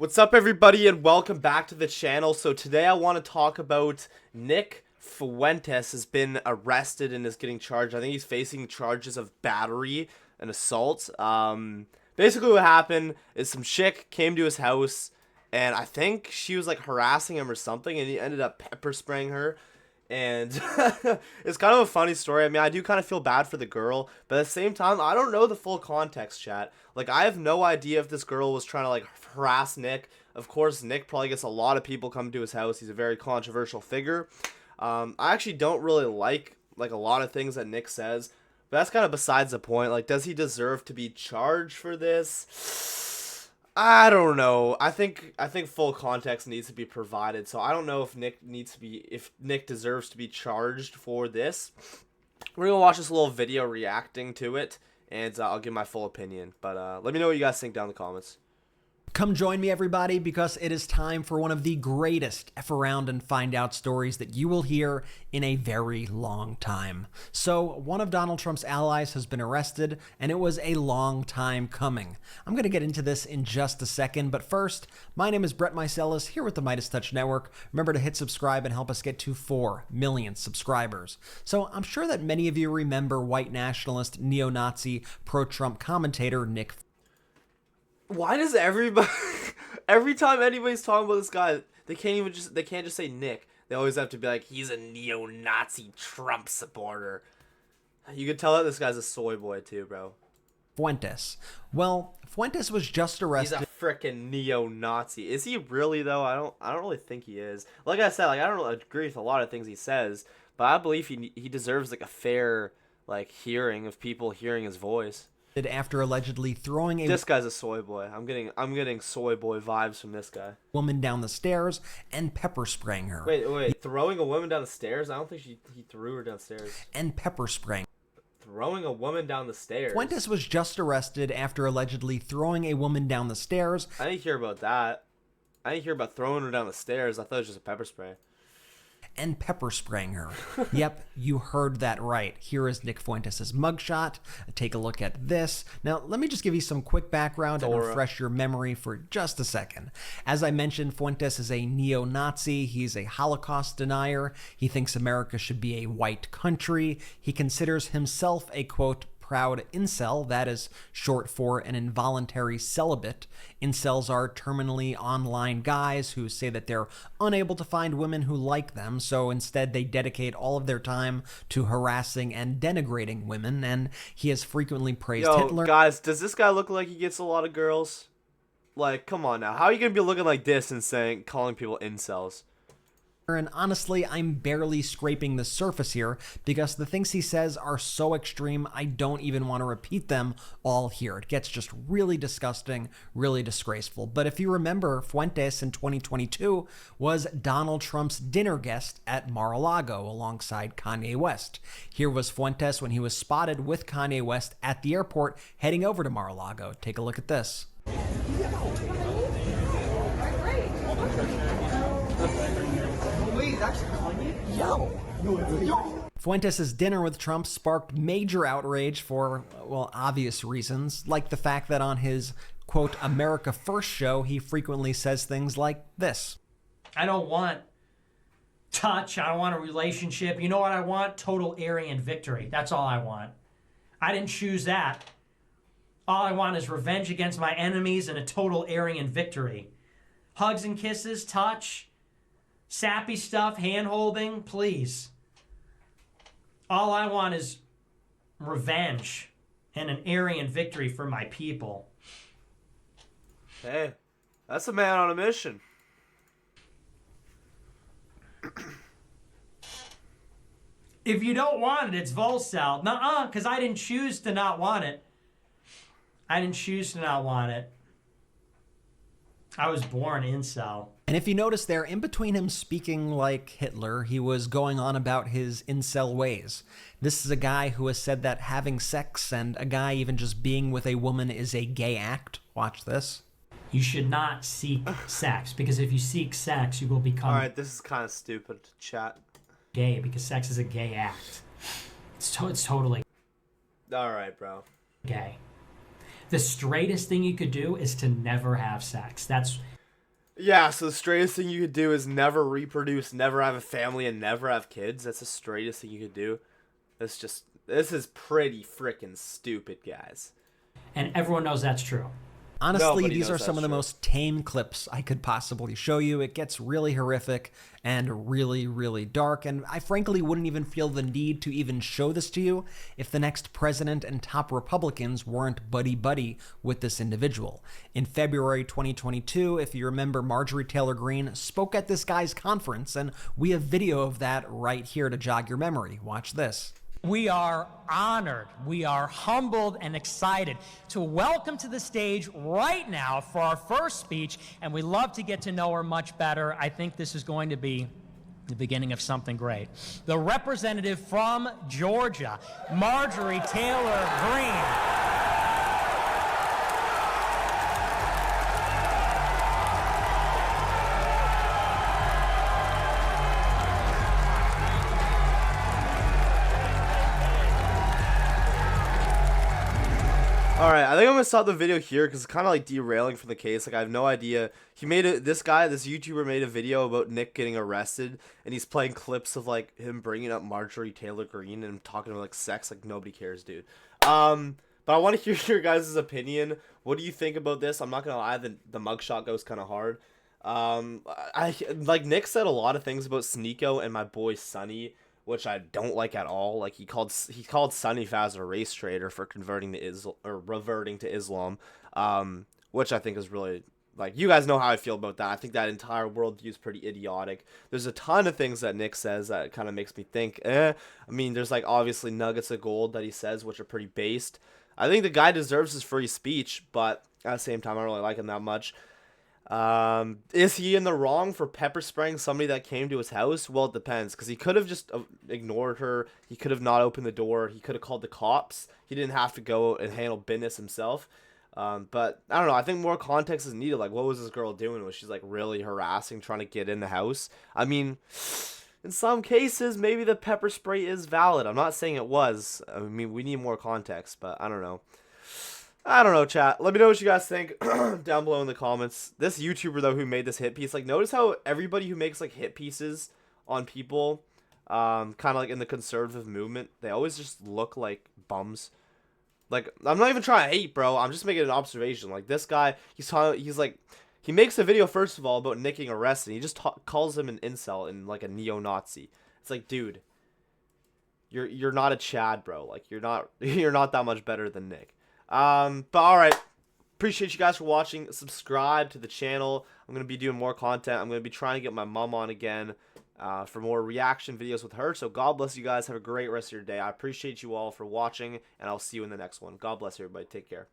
What's up, everybody, and welcome back to the channel. So today I want to talk about Nick Fuentes has been arrested and is getting charged. I think he's facing charges of battery and assault. Basically what happened is some chick came to his house, and I think she was like harassing him or something, and he ended up pepper spraying her. And it's kind of a funny story. I mean, I do kind of feel bad for the girl, but at the same time, I don't know the full context, chat. Like, I have no idea if this girl was trying to, like, harass Nick. Of course, Nick probably gets a lot of people come to his house. He's a very controversial figure. I actually don't really like, a lot of things that Nick says, but that's kind of besides the point. Like, does he deserve to be charged for this? I don't know. I think full context needs to be provided. So I don't know if Nick deserves to be charged for this. We're gonna watch this little video reacting to it, and I'll give my full opinion. But let me know what you guys think down in the comments. Come join me, everybody, because it is time for one of the greatest F around and find out stories that you will hear in a very long time. So, one of Donald Trump's allies has been arrested, and it was a long time coming. I'm going to get into this in just a second, but first, my name is Brett Mycelis, here with the Midas Touch Network. Remember to hit subscribe and help us get to 4 million subscribers. So, I'm sure that many of you remember white nationalist, neo-Nazi, pro-Trump commentator Nick. Why does everybody every time anybody's talking about this guy, they can't just say Nick. They always have to be like, he's a neo-Nazi Trump supporter. You can tell that this guy's a soy boy too, bro. Fuentes. Well, Fuentes was just arrested. He's a frickin' neo-Nazi. Is he really though? I don't really think he is. Like I said, like I don't really agree with a lot of things he says, but I believe he deserves like a fair hearing of people hearing his voice. After allegedly throwing This guy's a soy boy. I'm getting soy boy vibes from this guy. Woman down the stairs and pepper spraying her. Wait, throwing a woman down the stairs? I don't think he threw her downstairs. And pepper spraying. Throwing a woman down the stairs. Fuentes was just arrested after allegedly throwing a woman down the stairs. I didn't hear about that. I didn't hear about throwing her down the stairs. I thought it was just a pepper spray. And pepper spraying her. Yep, you heard that right. Here is Nick Fuentes' mugshot. Take a look at this. Now, let me just give you some quick background and refresh your memory for just a second. As I mentioned, Fuentes is a neo-Nazi. He's a Holocaust denier. He thinks America should be a white country. He considers himself a, quote, proud incel, that is short for an involuntary celibate. Incels are terminally online guys who say that they're unable to find women who like them, so instead they dedicate all of their time to harassing and denigrating women, and he has frequently praised Hitler. Guys, does this guy look like he gets a lot of girls? Like, come on now. How are you going to be looking like this and calling people incels? And honestly, I'm barely scraping the surface here because the things he says are so extreme, I don't even want to repeat them all here. It gets just really disgusting, really disgraceful. But if you remember, Fuentes in 2022 was Donald Trump's dinner guest at Mar-a-Lago alongside Kanye West. Here was Fuentes when he was spotted with Kanye West at the airport heading over to Mar-a-Lago. Take a look at this. Fuentes' dinner with Trump sparked major outrage for, well, obvious reasons, like the fact that on his, quote, America First show, he frequently says things like this. I don't want touch. I don't want a relationship. You know what I want? Total Aryan victory. That's all I want. I didn't choose that. All I want is revenge against my enemies and a total Aryan victory. Hugs and kisses, touch, sappy stuff, hand-holding, please. All I want is revenge and an Aryan victory for my people. Hey, that's a man on a mission. If you don't want it, it's Volcel. Nuh-uh, because I didn't choose to not want it. I didn't choose to not want it. I was born incel. And if you notice there, in between him speaking like Hitler, he was going on about his incel ways. This is a guy who has said that having sex and a guy even just being with a woman is a gay act. Watch this. You should not seek sex, because if you seek sex, you will become... Alright, this is kind of stupid, chat. ...gay, because sex is a gay act. It's totally... Alright, bro. ...gay. The straightest thing you could do is to never have sex. That's Yeah, so the straightest thing you could do is never reproduce, never have a family, and never have kids. That's the straightest thing you could do. This is pretty freaking stupid, guys. And everyone knows that's true. Honestly, Nobody these knows are some that's of the true. most tame clips I could possibly show you. It gets really horrific and really, really dark, and I frankly wouldn't even feel the need to even show this to you if the next president and top Republicans weren't buddy-buddy with this individual. In February 2022, if you remember, Marjorie Taylor Greene spoke at this guy's conference, and we have video of that right here to jog your memory. Watch this. We are honored, we are humbled and excited to welcome to the stage right now for our first speech, and we love to get to know her much better. I think this is going to be the beginning of something great. The representative from Georgia, Marjorie Taylor Greene. All right, I think I'm gonna stop the video here because it's kind of like derailing from the case. Like I have no idea. He made it. This YouTuber made a video about Nick getting arrested, and he's playing clips of like him bringing up Marjorie Taylor Greene and talking about like sex. Like nobody cares, dude. But I want to hear your guys' opinion. What do you think about this? I'm not gonna lie, the mugshot goes kind of hard. I like Nick said a lot of things about Sneeko and my boy Sonny, which I don't like at all. Like he called Sonny Faz a race traitor for converting to Islam or reverting to Islam, which I think is really, like, you guys know how I feel about that. I think that entire worldview is pretty idiotic. There's a ton of things that Nick says that kind of makes me think, I mean, there's like obviously nuggets of gold that he says which are pretty based. I think the guy deserves his free speech, but at the same time, I don't really like him that much. Is he in the wrong for pepper spraying somebody that came to his house? Well, it depends, because he could have just ignored her. He could have not opened the door. He could have called the cops. He didn't have to go and handle business himself. But I don't know. I think more context is needed. Like, what was this girl doing? Was she like really harassing, trying to get in the house? I mean, in some cases, maybe the pepper spray is valid. I'm not saying it was. I mean, we need more context, but I don't know. I don't know, chat. Let me know what you guys think down below in the comments. This YouTuber, though, who made this hit piece, like, notice how everybody who makes, like, hit pieces on people, kind of like in the conservative movement, they always just look like bums. Like, I'm not even trying to hate, bro. I'm just making an observation. Like, this guy, he's like, he makes a video, first of all, about Nick getting arrested. He just calls him an incel and, like, a neo-Nazi. It's like, dude, you're not a Chad, bro. Like, you're not that much better than Nick. But alright, appreciate you guys for watching. Subscribe to the channel. I'm going to be doing more content. I'm going to be trying to get my mom on again for more reaction videos with her. So God bless you guys. Have a great rest of your day. I appreciate you all for watching, and I'll see you in the next one. God bless everybody. Take care.